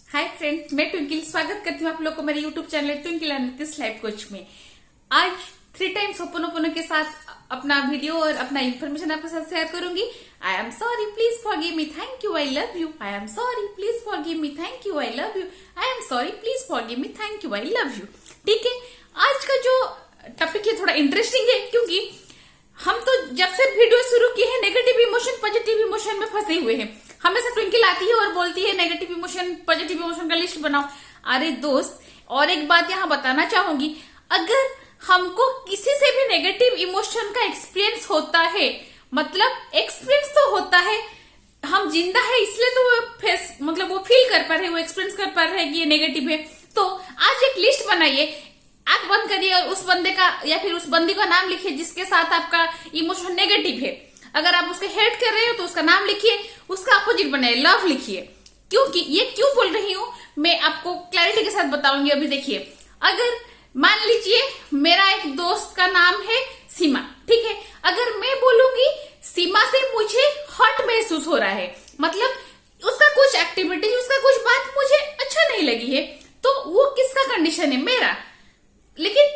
Hi friends, मैं twinkle स्वागत करती हूँ आप लोग को मेरे YouTube channel twinkle and Nitish life coach में। आज 3 टाइम्स होपोनोपोनो के साथ अपना वीडियो और अपना इन्फॉर्मेशन आपके साथ शेयर करूंगी। I am sorry, please forgive me, thank you, I love you. I am sorry, please forgive me, thank you, I love you. I am sorry, please forgive me, thank you, I love you. ठीक है, आज का जो topic है थोड़ा interesting है, क्योंकि हम तो जब से वीडियो शुरू की है नेगेटिव इमोशन पॉजिटिव इमोशन में फंसे हुए हैं। हमेशा ट्विंकल आती है और बोलती है नेगेटिव इमोशन पॉजिटिव इमोशन का लिस्ट बनाओ। अरे दोस्त, और एक बात यहाँ बताना चाहूंगी, अगर हमको किसी से भी नेगेटिव इमोशन का एक्सपीरियंस होता है, मतलब एक्सपीरियंस तो होता है, हम जिंदा है इसलिए तो वो फेस मतलब वो फील कर पा रहे हैं, वो एक्सपीरियंस कर पा रहे हैं कि ये नेगेटिव है। तो आज एक लिस्ट बनाइए, आंख बंद करिए और उस बंदे का या फिर उस बंदी का नाम लिखिए जिसके साथ आपका इमोशन नेगेटिव है। अगर आप उसके हेट कर रहे हो तो उसका नाम लिखिए, उसका अपोजिट बनाइए, लव लिखिए। क्योंकि ये क्यों बोल रही हूं मैं आपको क्लैरिटी के साथ बताऊंगी। अभी देखिए, अगर मान लीजिए मेरा एक दोस्त का नाम है सीमा, ठीक है, अगर मैं बोलूंगी सीमा से मुझे हर्ट महसूस हो रहा है, मतलब उसका कुछ एक्टिविटी उसका कुछ बात मुझे अच्छा नहीं लगी है, तो वो किसका कंडीशन है? मेरा। लेकिन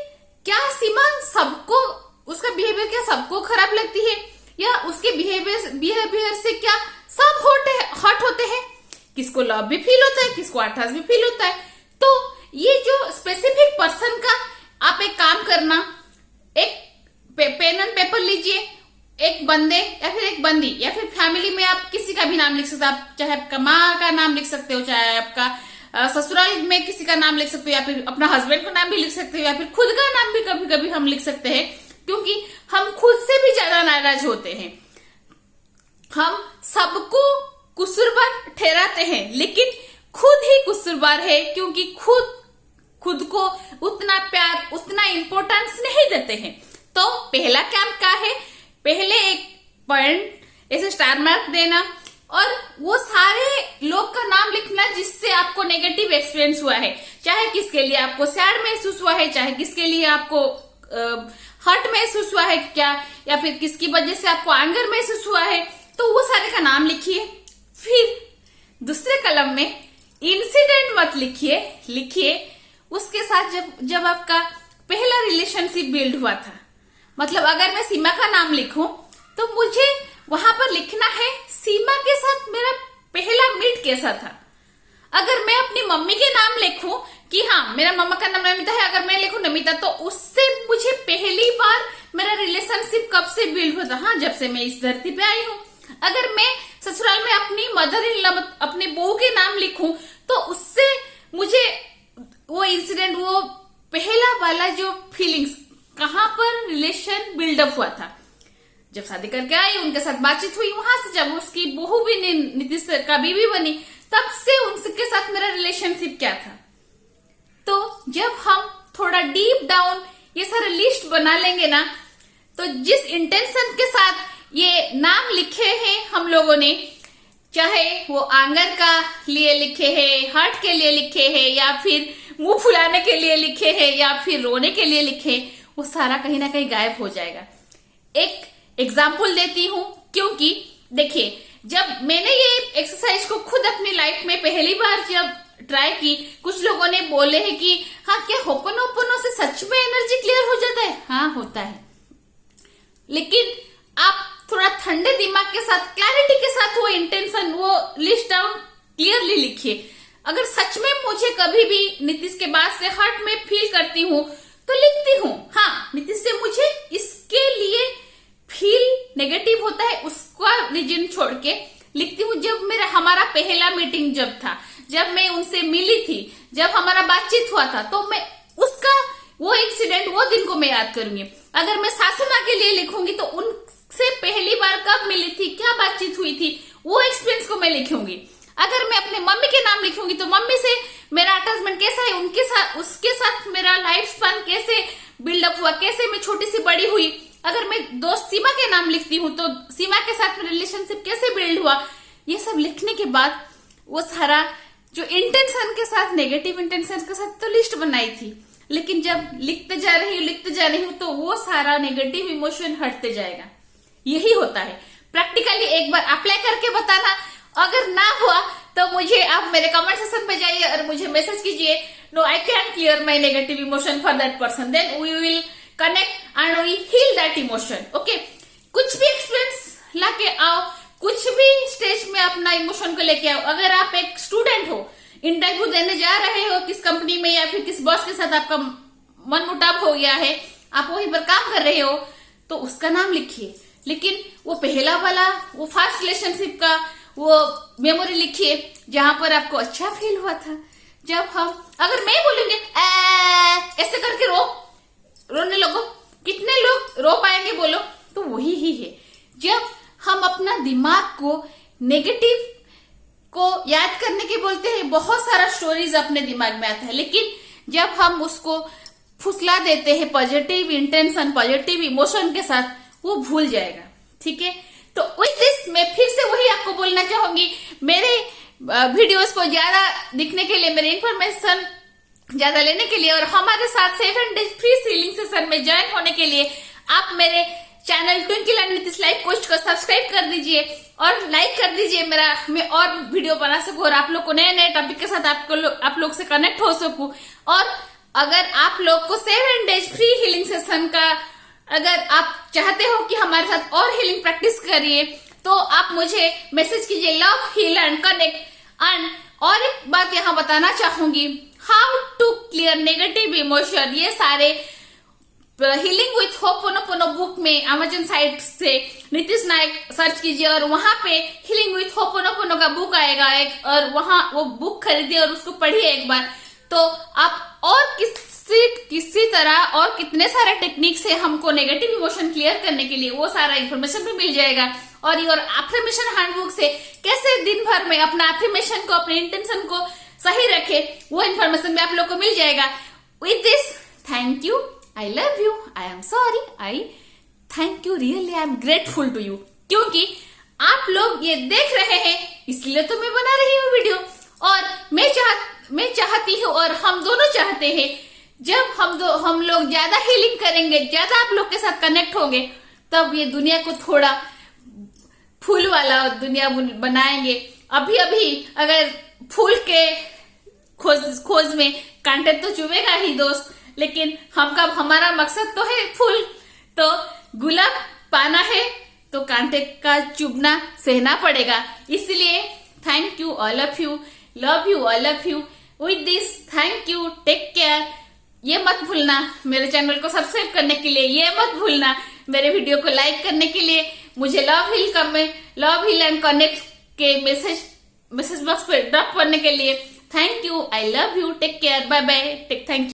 क्या सीमा सबको उसका बिहेवियर क्या सबको खराब लगती है, या उसके बिहेवियर से क्या सब हर्ट होते हैं? किसको लव भी फील होता है, किसको अठास भी फील होता है। तो ये जो स्पेसिफिक पर्सन का आप एक काम करना, एक पेन एंड पेपर लीजिए, एक बंदे या फिर एक बंदी या फिर फैमिली में आप किसी का भी नाम लिख सकते हो। आप चाहे आपका माँ का नाम लिख सकते हो, चाहे आपका ससुराल में किसी का नाम लिख सकते हो, या फिर अपना हस्बैंड का नाम भी लिख सकते हो, या फिर खुद का नाम भी कभी कभी हम लिख सकते हैं, क्योंकि हम खुद से भी ज्यादा नाराज होते हैं। हम सबको कसूरवार ठहराते हैं, लेकिन खुद ही कसूरवार है, क्योंकि खुद को उतना प्यार उतना इंपॉर्टेंस नहीं देते हैं। तो पहला काम क्या है? पहले एक पॉइंट ऐसे स्टार मार्क देना और वो सारे लोग का नाम लिखना जिससे आपको नेगेटिव एक्सपीरियंस हुआ है, चाहे किसके लिए आपको सैड महसूस हुआ है, चाहे किसके लिए आपको हर्ट महसूस हुआ है क्या, या फिर किसकी वजह से आपको एंगर महसूस हुआ है, तो वो सारे का नाम लिखिए। फिर दूसरे कलम में इंसिडेंट मत लिखिए उसके साथ जब आपका पहला रिलेशनशिप बिल्ड हुआ था। मतलब अगर मैं सीमा का नाम लिखूं तो मुझे वहां पर लिखना है सीमा के साथ मेरा पहला मीट कैसा था। अगर मैं अपनी मम्मी के नाम लिखूं कि हाँ मेरा मम्मा का नाम नमिता है, अगर मैं लिखूं नमिता, तो उससे मुझे पहली बार मेरा रिलेशनशिप कब से बिल्ड हुआ था? हाँ, जब से मैं इस धरती पे आई हूँ। अगर मैं ससुराल में अपनी मदर इन लॉ अपनी बहू के नाम लिखूं तो उससे मुझे वो इंसिडेंट, वो पहला वाला जो फीलिंग्स, कहाँ पर रिलेशन बिल्डअप हुआ था, जब शादी करके आई, उनके साथ बातचीत हुई, वहां से जब उसकी बहू भी नीतीश का बीवी बनी, तब से उनके साथ मेरा रिलेशनशिप क्या था। तो जब हम थोड़ा डीप डाउन ये सारा लिस्ट बना लेंगे ना, तो जिस इंटेंशन के साथ ये नाम लिखे हैं हम लोगों ने, चाहे वो आंगर का लिए लिखे हैं, हर्ट के लिए लिखे हैं, या फिर मुंह फुलाने के लिए लिखे हैं, या फिर रोने के लिए लिखे, वो सारा कहीं ना कहीं गायब हो जाएगा। एक एग्जाम्पल देती हूँ, क्योंकि देखिए, जब मैंने ये एक्सरसाइज को खुद अपनी लाइफ में पहली बार जब ट्राई की, कुछ लोगों ने बोले हैं कि हाँ क्या होपोनोपोनो से सच में एनर्जी क्लियर हो जाता है? हाँ होता है, लेकिन आप थोड़ा ठंडे दिमाग के साथ, क्लैरिटी के साथ वो इंटेंशन, वो लिस्ट डाउन क्लियरली लिखिए। अगर सच में मुझे कभी भी नीतीश के बाद से हर्ट में फील करती हूँ तो लिखती हूँ, हाँ नीतीश से मुझे इसके लिए फील नेगेटिव होता है, उसका रीजन छोड़ के लिखती हूँ। जब मेरा हमारा पहला मीटिंग जब था, जब मैं उनसे मिली थी, जब हमारा बातचीत हुआ था, तो मैं उसका वो इंसिडेंट, वो दिन को मैं याद करूंगी। अगर मैं सासू माँ के लिए लिखूंगी तो उनसे पहली बार कब मिली थी, क्या बातचीत हुई थी, वो एक्सपीरियंस को मैं लिखूंगी। अगर मैं अपने मम्मी के नाम लिखूंगी तो मम्मी से मेरा अटैचमेंट कैसा है, उनके साथ, उसके साथ मेरा लाइफ स्पैन कैसे बिल्डअप हुआ, कैसे मैं छोटी सी बड़ी हुई। अगर मैं दोस्त सीमा के नाम लिखती हूँ तो सीमा के साथ मेरा रिलेशनशिप कैसे बिल्ड हुआ। ये सब लिखने के बाद वो सारा जो इंटेंशन के साथ, नेगेटिव इंटेंशन के साथ तो लिस्ट बनाई थी, लेकिन जब लिखते जा रही हूँ तो वो सारा नेगेटिव इमोशन हटते जाएगा। यही होता है। प्रैक्टिकली एक बार अप्लाई करके बताना, अगर ना हुआ तो मुझे आप मेरे कमेंट सेक्शन पे जाइए और मुझे मैसेज कीजिए, no I can clear my negative emotion for that person, then we will connect and we heal that emotion. Okay, कुछ भी एक्सपीरियंस लाके आओ, कुछ भी स्टेज में अपना इमोशन को लेके आओ। अगर आप एक स्टूडेंट हो, इंटरव्यू देने जा रहे हो किस कंपनी में या फिर किस बॉस के साथ आपका मनमुटाव हो गया है, आप वहीं पर काम कर रहे हो, तो उसका नाम लिखिए, लेकिन वो पहला वाला, वो फर्स्ट रिलेशनशिप का वो मेमोरी लिखिए जहां पर आपको अच्छा फील हुआ था। जब हम, अगर मैं बोलूंगी ऐसे करके रोने लगो, कितने लोग रो पाएंगे बोलो? तो वही ही है, जब हम अपना दिमाग को नेगेटिव को याद करने के बोलते हैं, बहुत सारा स्टोरीज अपने दिमाग में आता है, लेकिन जब हम उसको फुसला देते हैं पॉजिटिव इंटेंशन, पॉजिटिव इमोशन के साथ, वो भूल जाएगा। ठीक है, तो विद दिस मैं फिर से वही आपको बोलना चाहूंगी, मेरे वीडियोस को ज्यादा दिखने के लिए, मेरे इंफॉर्मेशन ज्यादा लेने के लिए और हमारे साथ 7 डेज फ्री हीलिंग सेशन में ज्वाइन होने के लिए आप मेरे channel twinkle and Nitish life coach को सब्सक्राइब कर दीजिए और लाइक कर दीजिए, मैं और वीडियो बना सकूं और आप लोग को नए नए टॉपिक के साथ आप लोग से कनेक्ट हो सकूं। और अगर आप लोग को 7 डेज फ्री हीलिंग सेशन का अगर आप चाहते हो कि हमारे साथ और हीलिंग प्रैक्टिस करिए, तो आप मुझे मैसेज कीजिए, love heal and connect. And और एक बात यहाँ बताना चाहूंगी, how to clear negative emotion, ये सारे हीलिंग विथ होपोनोपोनो बुक में अमेजन साइट से नितिश नायक सर्च कीजिए और वहां पे हीलिंग विथ होपोनोपोनो का बुक आएगा एक, और वहां वो बुक खरीदिए और उसको पढ़िए एक बार, तो आप और किसी तरह और कितने सारे टेक्निक से हमको नेगेटिव इमोशन क्लियर करने के लिए वो सारा इन्फॉर्मेशन भी मिल जाएगा। और योर एफर्मेशन हैंडबुक से कैसे दिन भर में अपना एफर्मेशन को, अपने इंटेंशन को सही रखे, वो इन्फॉर्मेशन भी आप लोग को मिल जाएगा। With this, thank you, I love you, I am sorry, I thank you, really I am grateful to you, क्योंकि आप लोग ये देख रहे हैं इसलिए तो मैं बना रही हूँ वीडियो। और मैं चाहती हूँ और हम दोनों चाहते हैं, जब हम लोग ज्यादा हीलिंग करेंगे, ज्यादा आप लोग के साथ कनेक्ट होंगे, तब ये दुनिया को थोड़ा फूल वाला दुनिया बनाएंगे। अभी अगर फूल के खोज में कांटे तो चुभेगा ही दोस्त, लेकिन हमारा मकसद तो है फूल, तो गुलाब पाना है तो कांटे का चुभना सहना पड़ेगा। इसलिए thank you all of you, love you all of you. With this, thank you, take care. ये मत भूलना मेरे चैनल को सब्सक्राइब करने के लिए, ये मत भूलना मेरे वीडियो को लाइक करने के लिए, मुझे लव हील एंड कनेक्ट के मैसेज बॉक्स पे ड्रॉप करने के लिए। Thank you, I love you, take care, bye bye, thank you.